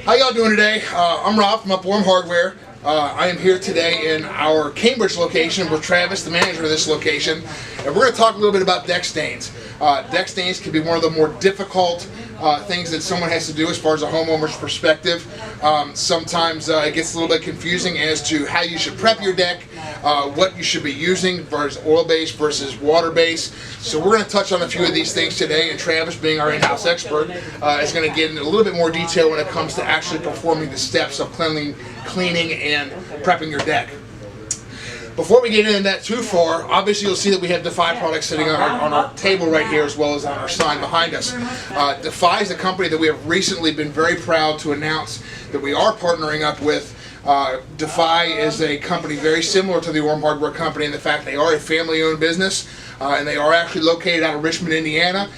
How y'all doing today? I'm Rob from Upwarm Hardware. I am here today in our Cambridge location with Travis, the manager of this location, and we're going to talk a little bit about deck stains. Deck stains can be one of the more difficult things that someone has to do as far as a homeowner's perspective. Sometimes it gets a little bit confusing as to how you should prep your deck, what you should be using versus oil-based versus water-based. So we're going to touch on a few of these things today, and Travis, being our in-house expert, is going to get into a little bit more detail when it comes to actually performing the steps of cleaning and prepping your deck. Before we get into that too far, obviously you'll see that we have Defy products sitting on our table right here, as well as on our sign behind us. Defy is a company that we have recently been very proud to announce that we are partnering up with. Defy is a company very similar to the Orm Hardware Company in the fact they are a family-owned business, and they are actually located out of Richmond, Indiana.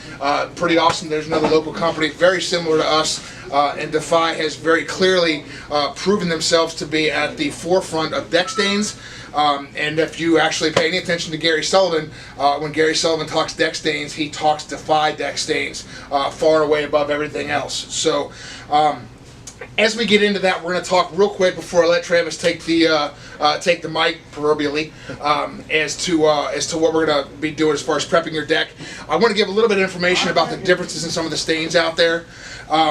Pretty awesome. There's another local company very similar to us, and Defy has very clearly proven themselves to be at the forefront of deck stains. And if you actually pay any attention to Gary Sullivan, when Gary Sullivan talks deck stains, he talks Defy deck stains far away above everything else. So as we get into that, we're going to talk real quick before I let Travis take the mic, proverbially, as to what we're going to be doing as far as prepping your deck. I want to give a little bit of information about the differences in some of the stains out there.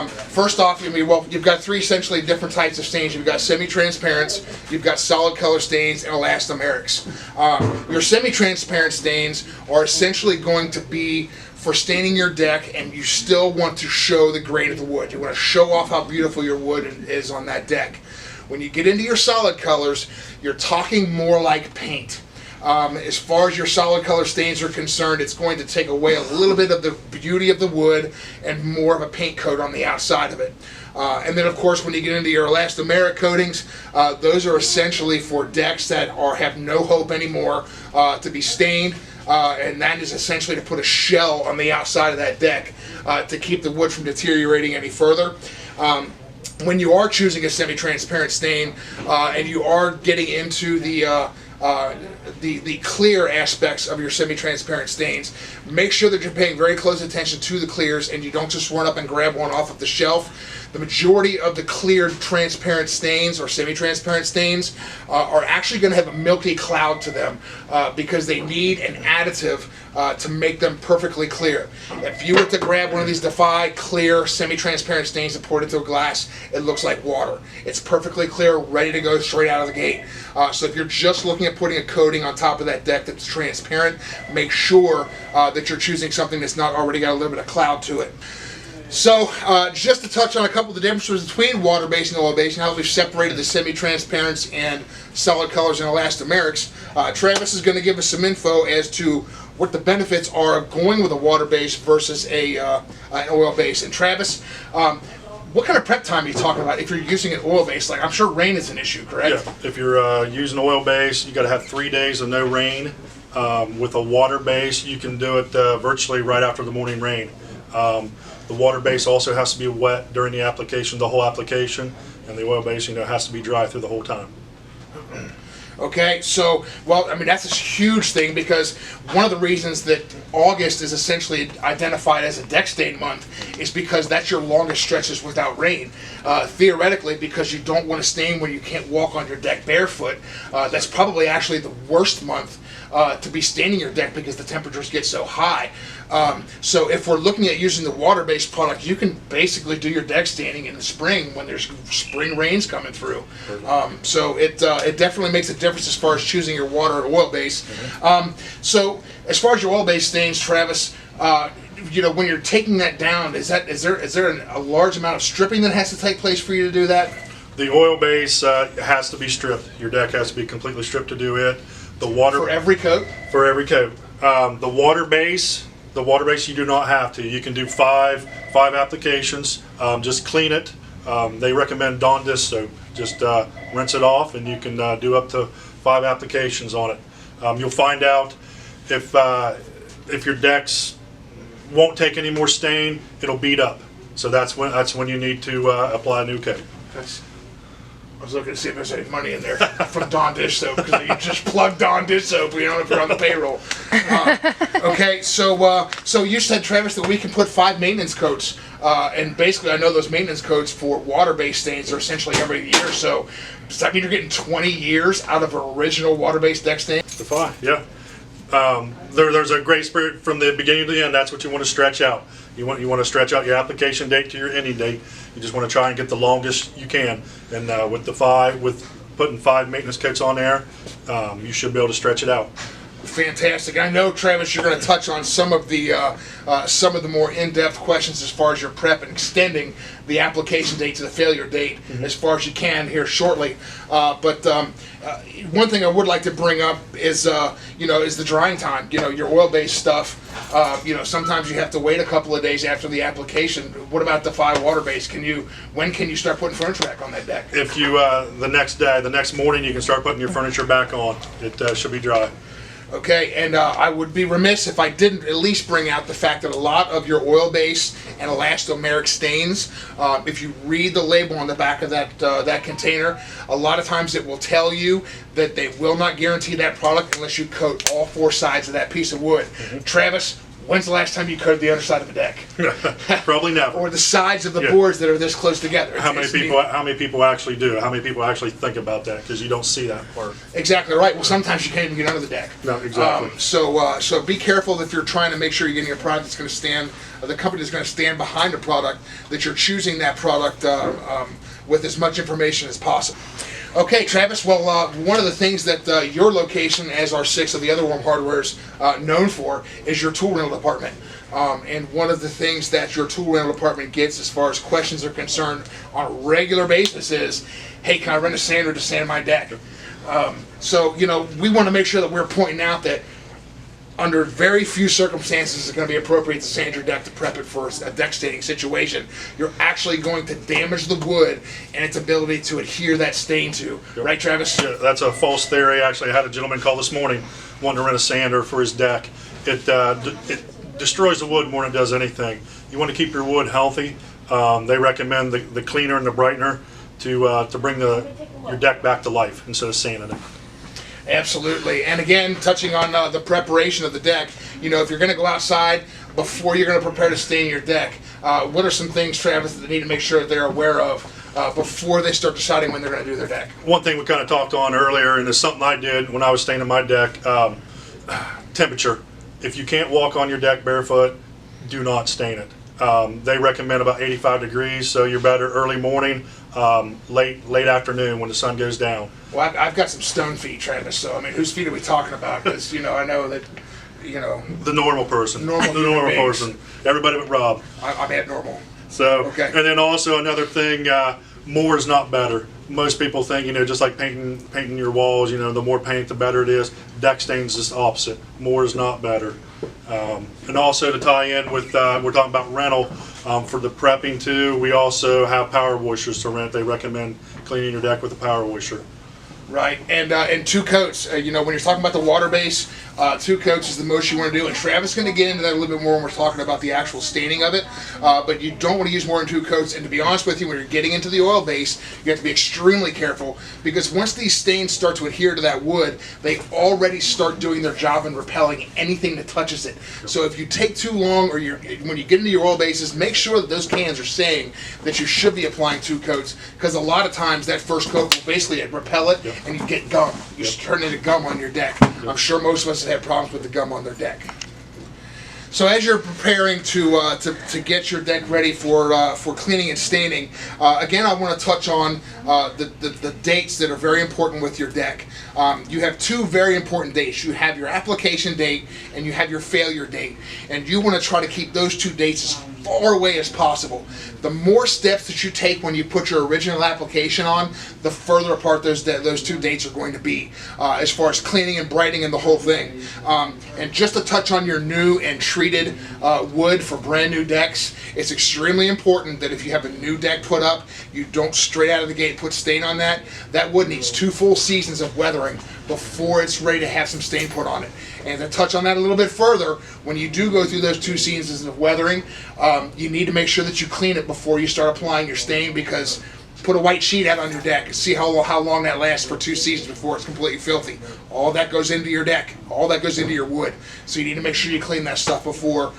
First off, you've got three essentially different types of stains. You've got semi-transparents, you've got solid color stains, and elastomerics. Your semi-transparent stains are essentially going to be for staining your deck, and you still want to show the grain of the wood. You want to show off how beautiful your wood is on that deck. When you get into your solid colors, you're talking more like paint. As far as your solid color stains are concerned, it's going to take away a little bit of the beauty of the wood and more of a paint coat on the outside of it. And then, of course, when you get into your elastomeric coatings, those are essentially for decks that have no hope anymore to be stained. And that is essentially to put a shell on the outside of that deck to keep the wood from deteriorating any further. When you are choosing a semi-transparent stain and you are getting into the clear aspects of your semi-transparent stains, make sure that you're paying very close attention to the clears and you don't just run up and grab one off of the shelf. The majority of the clear transparent stains or semi-transparent stains are actually going to have a milky cloud to them because they need an additive to make them perfectly clear. If you were to grab one of these Defy clear semi-transparent stains and pour it into a glass, it looks like water. It's perfectly clear, ready to go straight out of the gate. So if you're just looking at putting a coating on top of that deck that's transparent, make sure that you're choosing something that's not already got a little bit of cloud to it. So, just to touch on a couple of the differences between water-based and oil-based and how we've separated the semi-transparents and solid colors and elastomerics, Travis is going to give us some info as to what the benefits are of going with a water-based versus an oil-based. And Travis, what kind of prep time are you talking about if you're using an oil-based? Like, I'm sure rain is an issue, correct? Yeah, if you're using oil-based, you got to have 3 days of no rain. With a water-based, you can do it virtually right after the morning rain. The water base also has to be wet during the application, the whole application, and the oil base, has to be dry through the whole time. Okay, so, well, I mean, that's a huge thing because one of the reasons that August is essentially identified as a deck stain month is because that's your longest stretches without rain. Theoretically, because you don't want to stain when you can't walk on your deck barefoot, that's probably actually the worst month to be staining your deck because the temperatures get so high. So if we're looking at using the water-based product, you can basically do your deck staining in the spring when there's spring rains coming through. So it definitely makes a difference as far as choosing your water or oil base. So as far as your oil-based stains, Travis, when you're taking that down, is there a large amount of stripping that has to take place for you to do that? The oil base has to be stripped. Your deck has to be completely stripped to do it. The water for every coat. For every coat. The water base you do not have to. You can do five applications. Just clean it. They recommend Dawn dish soap. Just rinse it off, and you can do up to 5 applications on it. You'll find out if your decks won't take any more stain, it'll beat up. So that's when you need to apply a new coat. I was looking to see if there's any money in there from Dawn dish soap because you just plug Dawn dish soap, if you're on the payroll. Okay, so you said, Travis, that we can put 5 maintenance coats And basically, I know those maintenance codes for water-based stains are essentially every year. So does that mean you're getting 20 years out of an original water-based deck stain? Fine, yeah. There's a grace period from the beginning to the end. That's what you want to stretch out. You want to stretch out your application date to your ending date. You just want to try and get the longest you can. And with putting 5 maintenance coats on there, you should be able to stretch it out. Fantastic. I know, Travis, you're going to touch on some of the more in-depth questions as far as your prep and extending the application date to the failure date as far as you can here shortly. But one thing I would like to bring up is the drying time. Your oil-based stuff. Sometimes you have to wait a couple of days after the application. What about the 5 water-based? When can you start putting furniture back on that deck? If you the next morning, you can start putting your furniture back on. It should be dry. Okay, and I would be remiss if I didn't at least bring out the fact that a lot of your oil-based and elastomeric stains, if you read the label on the back of that container, a lot of times it will tell you that they will not guarantee that product unless you coat all 4 sides of that piece of wood. Travis, when's the last time you coated the underside of a deck? Probably never. Or the sides of the boards that are this close together. How many people actually do? How many people actually think about that? Because you don't see that part. Exactly right. Well, sometimes you can't even get under the deck. No, exactly. So be careful if you're trying to make sure you're getting a product that's going to stand, the company that's going to stand behind the product, that you're choosing that product with as much information as possible. Okay, Travis, well, one of the things that your location, as are 6 of the other Warm Hardware's known for, is your tool rental department. And one of the things that your tool rental department gets as far as questions are concerned on a regular basis is, hey, can I rent a sander to sand my deck? So, we want to make sure that we're pointing out that under very few circumstances is it going to be appropriate to sand your deck to prep it for a deck staining situation. You're actually going to damage the wood and its ability to adhere that stain to. Yep. Right, Travis? Yeah, that's a false theory. Actually, I had a gentleman call this morning wanting to rent a sander for his deck. It destroys the wood more than it does anything. You want to keep your wood healthy. They recommend the cleaner and the brightener to bring your deck back to life instead of sanding it. Absolutely. And again, touching on the preparation of the deck, if you're going to go outside before you're going to prepare to stain your deck, what are some things, Travis, that they need to make sure that they're aware of before they start deciding when they're going to do their deck? One thing we kind of talked on earlier, and it's something I did when I was staining my deck, temperature. If you can't walk on your deck barefoot, do not stain it. They recommend about 85 degrees, so you're better early morning, late afternoon when the sun goes down. Well, I've got some stone feet, Travis, so whose feet are we talking about? Because, I know that, the normal person. The normal person. Everybody but Rob. I'm at normal. So, okay. And then also another thing, more is not better. Most people think, just like painting your walls, the more paint, the better it is. Deck stains is the opposite. More is not better. And also to tie in with, we're talking about rental, for the prepping too, we also have power washers to rent. They recommend cleaning your deck with a power washer. Right, and 2 coats. When you're talking about the water base, 2 coats is the most you want to do. And Travis is going to get into that a little bit more when we're talking about the actual staining of it. But you don't want to use more than 2 coats. And to be honest with you, when you're getting into the oil base, you have to be extremely careful, because once these stains start to adhere to that wood, they already start doing their job in repelling anything that touches it. So if you take too long, or when you get into your oil bases, make sure that those cans are saying that you should be applying 2 coats, because a lot of times that first coat will basically repel it. Yep. And you get gum. You turn into gum on your deck. Yep. I'm sure most of us have had problems with the gum on their deck. So as you're preparing to get your deck ready for cleaning and staining, again, I want to touch on the dates that are very important with your deck. You have 2 very important dates. You have your application date and you have your failure date. And you want to try to keep those 2 dates as far away as possible. The more steps that you take when you put your original application on, the further apart those 2 dates are going to be as far as cleaning and brightening and the whole thing. And just to touch on your new and treated wood for brand new decks, it's extremely important that if you have a new deck put up, you don't straight out of the gate put stain on that. That wood needs 2 full seasons of weathering before it's ready to have some stain put on it. And to touch on that a little bit further, when you do go through those 2 seasons of weathering, you need to make sure that you clean it before you start applying your stain, because put a white sheet out on your deck and see how long that lasts for 2 seasons before it's completely filthy. All that goes into your deck. All that goes into your wood. So you need to make sure you clean that stuff before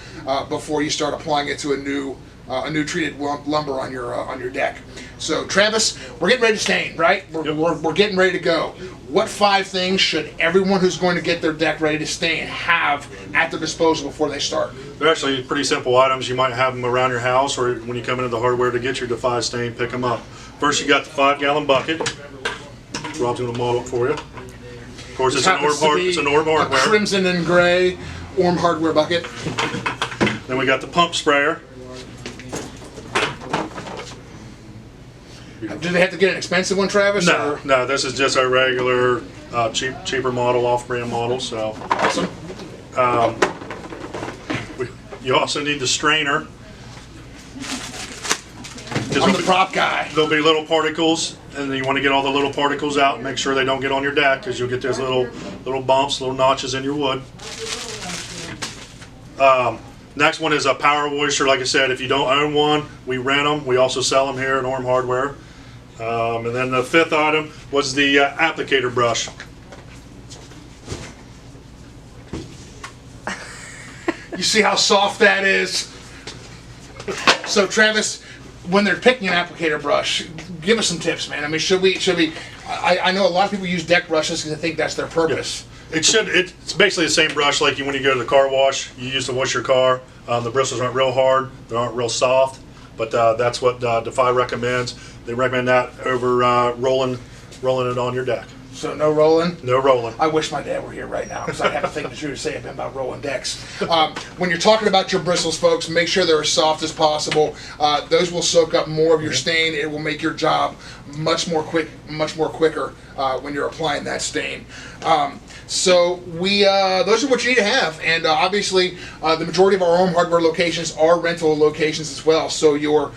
you start applying it to a new a new treated lumber on your deck. So Travis, we're getting ready to stain, right? We're getting ready to go. What 5 things should everyone who's going to get their deck ready to stain have at their disposal before they start? They're actually pretty simple items. You might have them around your house, or when you come into the hardware to get your Defy stain, pick them up. First, you got the 5-gallon bucket. Rob's going to model it for you. Of course, it's an Orb hardware. A crimson and gray Orb hardware bucket. Then we got the pump sprayer. Do they have to get an expensive one, Travis? No, or? no. This is just our regular, cheaper model, off-brand model. So, Awesome. You also need the strainer. I'm the prop guy. There'll be little particles, and you want to get all the little particles out and make sure they don't get on your deck, because you'll get those little bumps, little notches in your wood. Next one is a power washer. Like I said, if you don't own one, we rent them. We also sell them here at Orm Hardware. And then the 5th item was the applicator brush. You see how soft that is? So Travis, when they're picking an applicator brush, give us some tips, man. I mean, should we? I know a lot of people use deck brushes because they think that's their purpose. It's basically the same brush like when you go to the car wash. You use to wash your car. The bristles aren't real hard. They aren't real soft. But that's what Defy recommends. They recommend that over rolling it on your deck. So no rolling? No rolling. I wish my dad were here right now because I'd have a thing to say about rolling decks. When you're talking about your bristles, folks, make sure they're as soft as possible. Those will soak up more of your stain. It will make your job much more quicker when you're applying that stain. So those are what you need to have, and obviously the majority of our Orm Hardware locations are rental locations as well. So your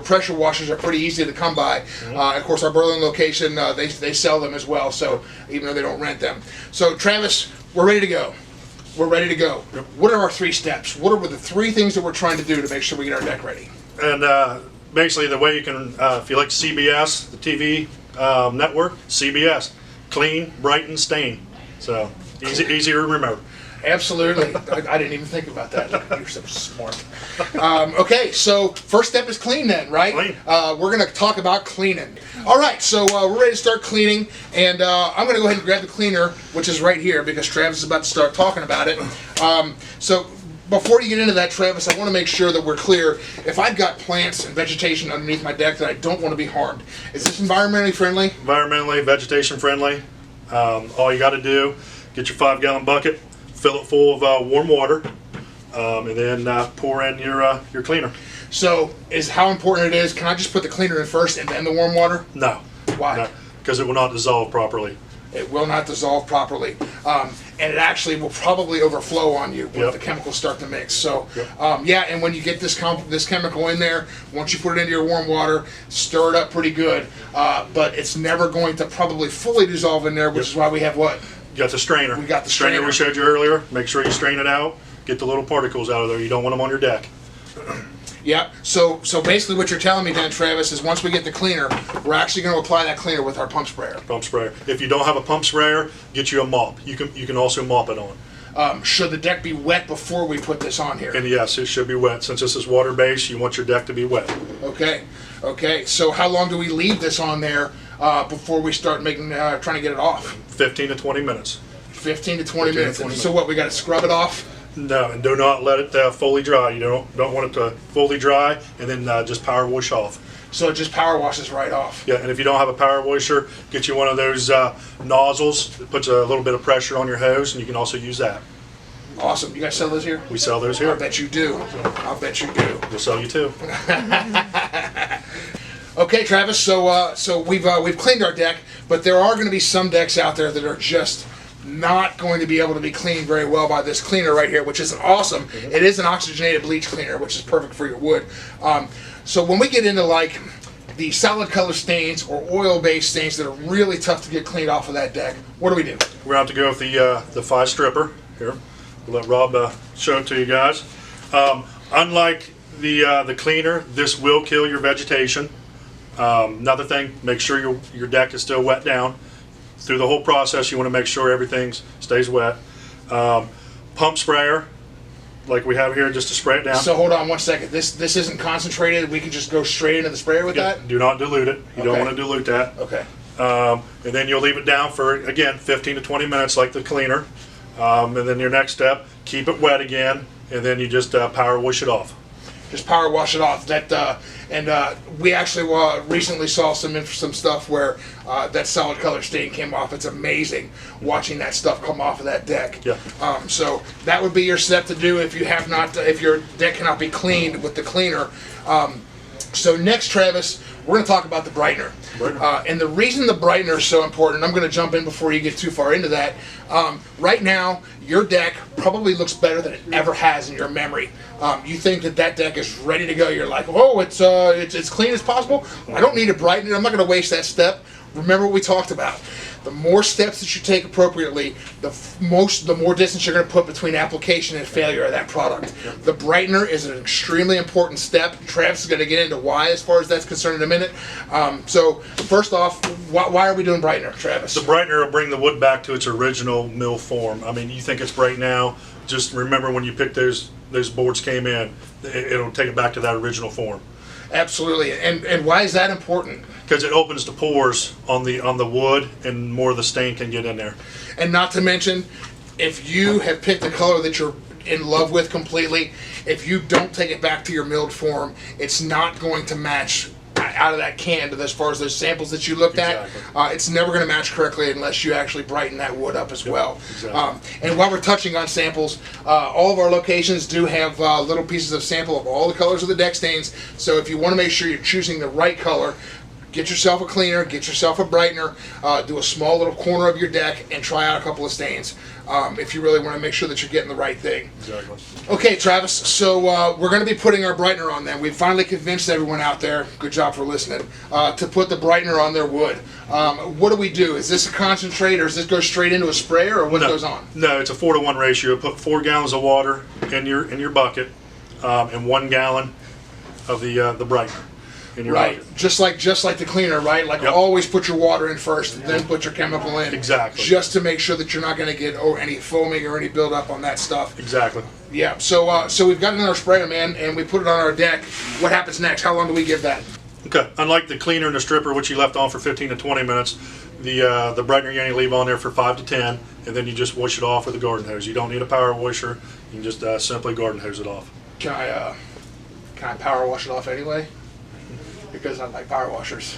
pressure washers are pretty easy to come by. Of course, our Berlin location they sell them as well. So even though they don't rent them. So Travis, we're ready to go. We're ready to go. Yep. What are our 3 steps? What are the 3 things that we're trying to do to make sure we get our deck ready? And basically, the way you can, if you like CBS, the TV network, CBS. Clean, brighten, stain. So easy to remember. Absolutely. I didn't even think about that. You're so smart. Okay, so first step is clean then, right? Clean. We're going to talk about cleaning. All right, so we're ready to start cleaning, and I'm going to go ahead and grab the cleaner, which is right here, because Travis is about to start talking about it. So before you get into that, Travis, I want to make sure that we're clear. If I've got plants and vegetation underneath my deck that I don't want to be harmed, is this environmentally friendly? Environmentally, vegetation friendly. All you got to do, get your 5-gallon bucket, fill it full of warm water, and then pour in your cleaner. So, how important it is, can I just put the cleaner in first and then the warm water? No. Why? Because it will not dissolve properly. It will not dissolve properly, and it actually will probably overflow on you when the chemicals start to mix. So, yeah, and when you get this chemical in there, once you put it into your warm water, stir it up pretty good, but it's never going to probably fully dissolve in there, which is why we have what? You got the strainer. We got the strainer. We showed you earlier. Make sure you strain it out. Get the little particles out of there. You don't want them on your deck. Yeah, so basically what you're telling me then, Travis, is once we get the cleaner, we're actually going to apply that cleaner with our pump sprayer. Pump sprayer. If you don't have a pump sprayer, get you a mop. You can also mop it on. Should the deck be wet before we put this on here? And yes, it should be wet. Since this is water-based, you want your deck to be wet. Okay. So how long do we leave this on there before we start trying to get it off? 15 to 20 minutes. 15 to 20 minutes. So what, we got to scrub it off? No, and do not let it fully dry. You don't want it to fully dry, and then just power wash off. So it just power washes right off. Yeah, and if you don't have a power washer, get you one of those nozzles that puts a little bit of pressure on your hose, and you can also use that. Awesome. You guys sell those here? We sell those here. I bet you do. I'll bet you do. We'll sell you too. Okay, Travis. So we've cleaned our deck, but there are going to be some decks out there that are just not going to be able to be cleaned very well by this cleaner right here, which is awesome. It is an oxygenated bleach cleaner, which is perfect for your wood. So when we get into like the solid color stains or oil-based stains that are really tough to get cleaned off of that deck, what do we do? We're going to have to go with the 5 stripper here. We'll let Rob show it to you guys. Unlike the cleaner, this will kill your vegetation. Another thing, make sure your deck is still wet down. Through the whole process, you want to make sure everything stays wet. Pump sprayer like we have here, just to spray it down. So hold on one second. This isn't concentrated. We can just go straight into the sprayer with that? Do not dilute it. You don't Okay. want to dilute that. Okay. And then you'll leave it down for, again, 15 to 20 minutes like the cleaner. And then your next step, keep it wet again, and then you just power wash it off. Just power wash it off. We actually recently saw some stuff where that solid color stain came off. It's amazing watching that stuff come off of that deck. Yeah. So that would be your step to do if you have not, if your deck cannot be cleaned with the cleaner. So next, Travis, we're going to talk about the brightener. And the reason the brightener is so important, I'm going to jump in before you get too far into that. Right now, your deck probably looks better than it ever has in your memory. You think that deck is ready to go. You're like, oh, it's as clean as possible. I don't need to brighten it. I'm not going to waste that step. Remember what we talked about. The more steps that you take appropriately, the more distance you're going to put between application and failure of that product. The brightener is an extremely important step. Travis is going to get into why as far as that's concerned in a minute. So first off, why are we doing brightener, Travis? The brightener will bring the wood back to its original mill form. I mean, you think it's bright now, just remember when you picked those boards came in, it'll take it back to that original form. Absolutely. And why is that important? Because it opens the pores on the wood, and more of the stain can get in there. And not to mention, if you have picked a color that you're in love with completely, if you don't take it back to your milled form, it's not going to match out of that can as far as those samples that you looked Exactly. at. It's never going to match correctly unless you actually brighten that wood up as well. Exactly. And while we're touching on samples, all of our locations do have little pieces of sample of all the colors of the deck stains. So if you want to make sure you're choosing the right color, get yourself a cleaner, get yourself a brightener, do a small little corner of your deck, and try out a couple of stains if you really want to make sure that you're getting the right thing. Exactly. Okay, Travis, so we're going to be putting our brightener on then. We've finally convinced everyone out there, good job for listening, to put the brightener on their wood. What do we do? Is this a concentrate, or does this go straight into a sprayer, or what goes on? No, it's a 4-to-1 ratio. Put 4 gallons of water in your bucket, and 1 gallon of the brightener in your Right, bucket. just like the cleaner, right? Like Yep. always put your water in first, and then put your chemical in. Exactly. Just to make sure that you're not going to get any foaming or any buildup on that stuff. Exactly. Yeah, so we've got it in our sprayer, man, and we put it on our deck. What happens next? How long do we give that? Okay. Unlike the cleaner and the stripper, which you left on for 15 to 20 minutes, the brightener you only leave on there for 5 to 10, and then you just wash it off with a garden hose. You don't need a power washer. You can just simply garden hose it off. Can I power wash it off anyway? Because I like power washers.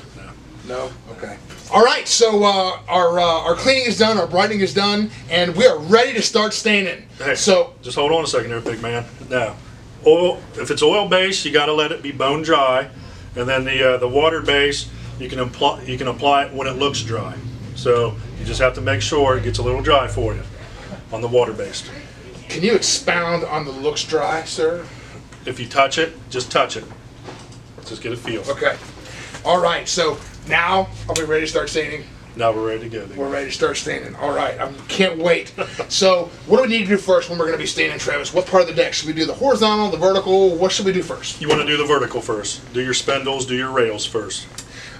No? Okay. All right, so our cleaning is done, our brightening is done, and we are ready to start staining. Hey, So, just hold on a second there, big man. Now, oil. If it's oil based, you got to let it be bone dry, and then the water base you can apply it when it looks dry. So you just have to make sure it gets a little dry for you on the water based. can you expound on the looks dry, sir? If you touch it, just touch it. Just get a feel. Okay. All right, so now are we ready to start staining? Now we're ready to go. We're ready to start staining. All right, I can't wait. So, what do we need to do first when we're going to be staining, Travis? What part of the deck? Should we do the horizontal, the vertical? What should we do first? You want to do the vertical first. Do your spindles, do your rails first.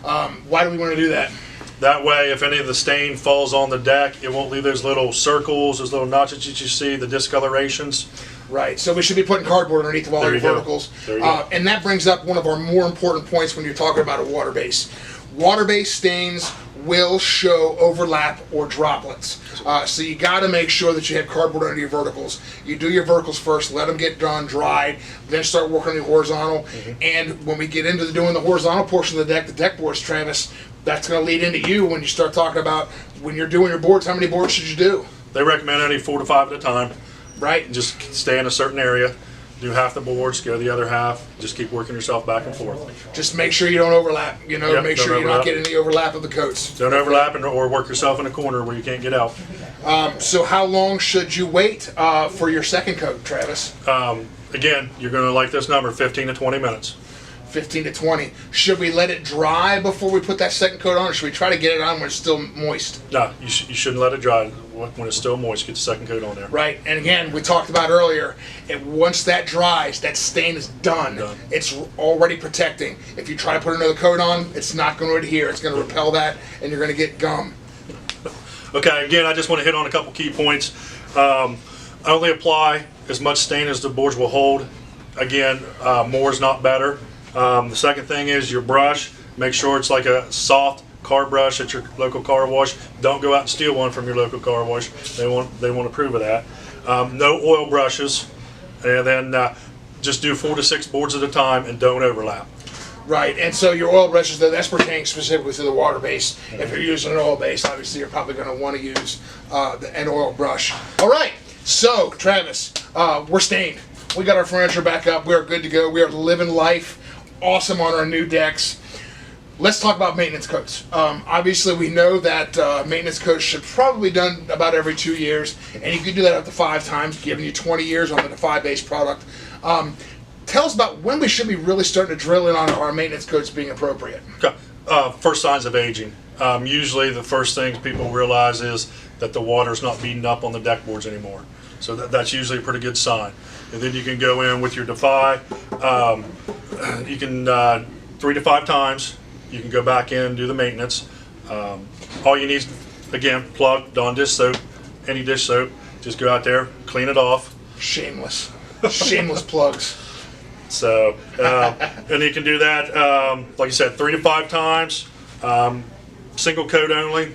Why do we want to do that? That way, if any of the stain falls on the deck, it won't leave those little circles, those little notches that you see, the discolorations. Right, so we should be putting cardboard underneath of all There your you go. verticals. There you go. And that brings up one of our more important points when you're talking about a water base. Water-based stains will show overlap or droplets. So you got to make sure that you have cardboard under your verticals. You do your verticals first, let them get done, dried, then start working on your horizontal. And when we get into doing the horizontal portion of the deck boards, Travis, that's going to lead into you when you start talking about when you're doing your boards, how many boards should you do? They recommend only 4 to 5 at a time. Right? Just stay in a certain area, do half the boards, go the other half, just keep working yourself back and forth. Just make sure you don't overlap, Yep, make don't sure you're not overlap. getting the overlap of the coats. Don't overlap or work yourself in a corner where you can't get out. So how long should you wait for your second coat, Travis? Again, you're going to like this number, 15 to 20 minutes. 15 to 20. Should we let it dry before we put that second coat on, or should we try to get it on when it's still moist? No, you shouldn't let it dry. When it's still moist, get the second coat on there. Right, and again, we talked about earlier, once that dries, that stain is done. Done. It's already protecting. If you try to put another coat on, it's not going to adhere. It's going to repel that, and you're going to get gum. Okay, again, I just want to hit on a couple key points. Only apply as much stain as the boards will hold. Again, more is not better. The second thing is your brush. Make sure it's like a soft car brush at your local car wash. Don't go out and steal one from your local car wash. They won't approve of that. No oil brushes, and then just do 4 to 6 boards at a time and don't overlap. Right, and so your oil brushes, that's pertaining specifically to the water base. If you're using an oil base, obviously you're probably going to want to use an oil brush. All right, so Travis, we're stained. We got our furniture back up. We are good to go. We are living life awesome on our new decks. Let's talk about maintenance coats. Obviously, we know that maintenance coats should probably be done about every 2 years, and you can do that up to 5 times, giving you 20 years on the Defy-based product. Tell us about when we should be really starting to drill in on our maintenance coats being appropriate. Okay. First signs of aging. Usually the first things people realize is that the water's not beating up on the deck boards anymore. So that's usually a pretty good sign. And then you can go in with your Defy. You can 3 to 5 times. You can go back in and do the maintenance. All you need, again, plug, Dawn dish soap, any dish soap. Just go out there, clean it off. Shameless. Shameless plugs. So, and you can do that, like you said, 3 to 5 times, single coat only.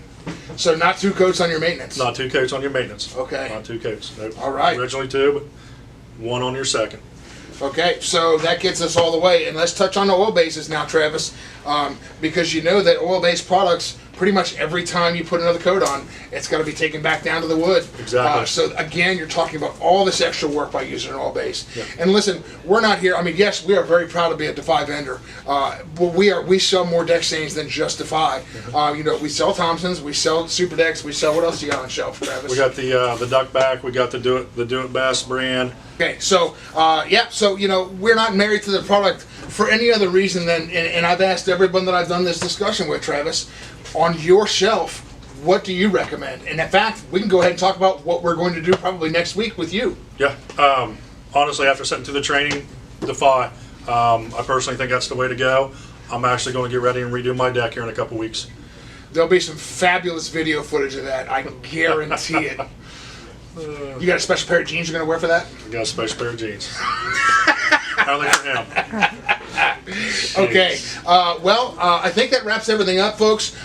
So not 2 coats on your maintenance? Not 2 coats on your maintenance. Okay. Not 2 coats. Nope. All right. Originally 2, but 1 on your second. Okay, so that gets us all the way. And let's touch on the oil bases now, Travis, because you know that oil-based products, pretty much every time you put another coat on, it's got to be taken back down to the wood. Exactly. So again, you're talking about all this extra work by using an oil base. Yeah. And listen, we're not here. I mean, yes, we are very proud to be a Defy vendor, but we sell more deck stains than just Defy. You know, we sell Thompsons, we sell Super Decks, we sell, what else you got on shelf, Travis? We got the Duck Back, we got the Do It Best brand. Okay, so yeah, so you know, we're not married to the product for any other reason than, and I've asked everyone that I've done this discussion with, Travis, on your shelf, what do you recommend? And in fact, we can go ahead and talk about what we're going to do probably next week with you. Yeah, honestly, after sitting through the training, Defy, I personally think that's the way to go. I'm actually going to get ready and redo my deck here in a couple weeks. There'll be some fabulous video footage of that, I guarantee it. You got a special pair of jeans you're going to wear for that? I got a special pair of jeans. Only for him. Okay, well, I think that wraps everything up, folks.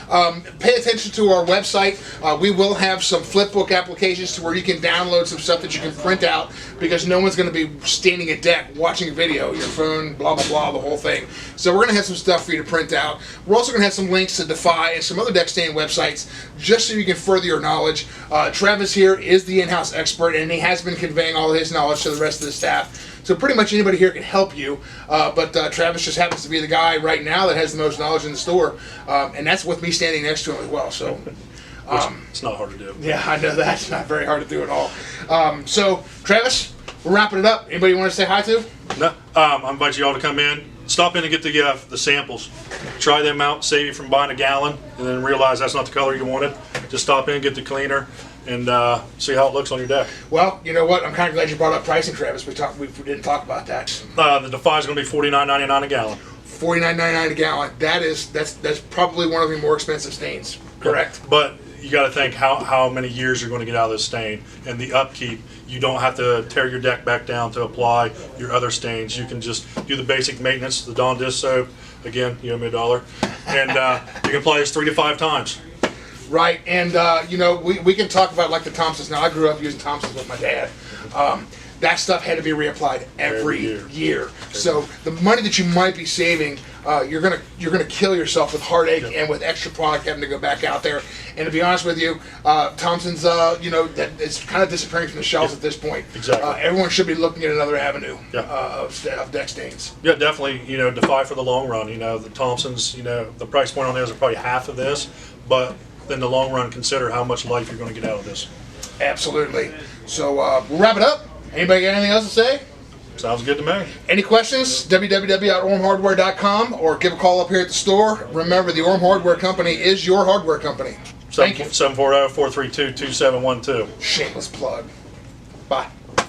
Pay attention to our website. We will have some flipbook applications to where you can download some stuff that you can print out, because no one's going to be standing at deck watching a video, your phone, blah, blah, blah, the whole thing. So we're going to have some stuff for you to print out. We're also going to have some links to Defy and some other deck stain websites, just so you can further your knowledge. Travis here is the in-house expert, and he has been conveying all of his knowledge to the rest of the staff. So pretty much anybody here can help you, but Travis just happens to be the guy right now that has the most knowledge in the store, and that's with me standing next to him as well. So it's not hard to do. yeah, I know that. It's not very hard to do at all. So Travis, we're wrapping it up. Anybody you want to say hi to? No, I invite you all to come in, stop in and get the samples, try them out, save you from buying a gallon, and then realize that's not the color you wanted. Just stop in, get the cleaner, and see how it looks on your deck. Well, you know what? I'm kind of glad you brought up pricing, Travis. We didn't talk about that. The Defy is going to be $49.99 a gallon. $49.99 a gallon. That's probably one of the more expensive stains. Correct. But you got to think how many years you're going to get out of this stain, and the upkeep. You don't have to tear your deck back down to apply your other stains. You can just do the basic maintenance, the Dawn dish soap. Again, you owe me $1, and you can apply this 3 to 5 times. Right, and you know, we can talk about like the Thompsons. Now, I grew up using Thompsons with my dad. That stuff had to be reapplied every year. So the money that you might be saving, you're gonna kill yourself with heartache and with extra product having to go back out there. And to be honest with you, Thompson's, you know, that it's kind of disappearing from the shelves at this point. Exactly. Everyone should be looking at another avenue Yeah. of deck stains. Yeah, definitely. You know, Defy for the long run. You know, the Thompsons. You know, the price point on those are probably half of this, but in the long run, consider how much life you're going to get out of this. Absolutely. So we'll wrap it up. Anybody got anything else to say? Sounds good to me. Any questions? www.ormhardware.com or give a call up here at the store. Remember, the Orm Hardware Company is your hardware company. Thank you. 740-432-2712. Shameless plug.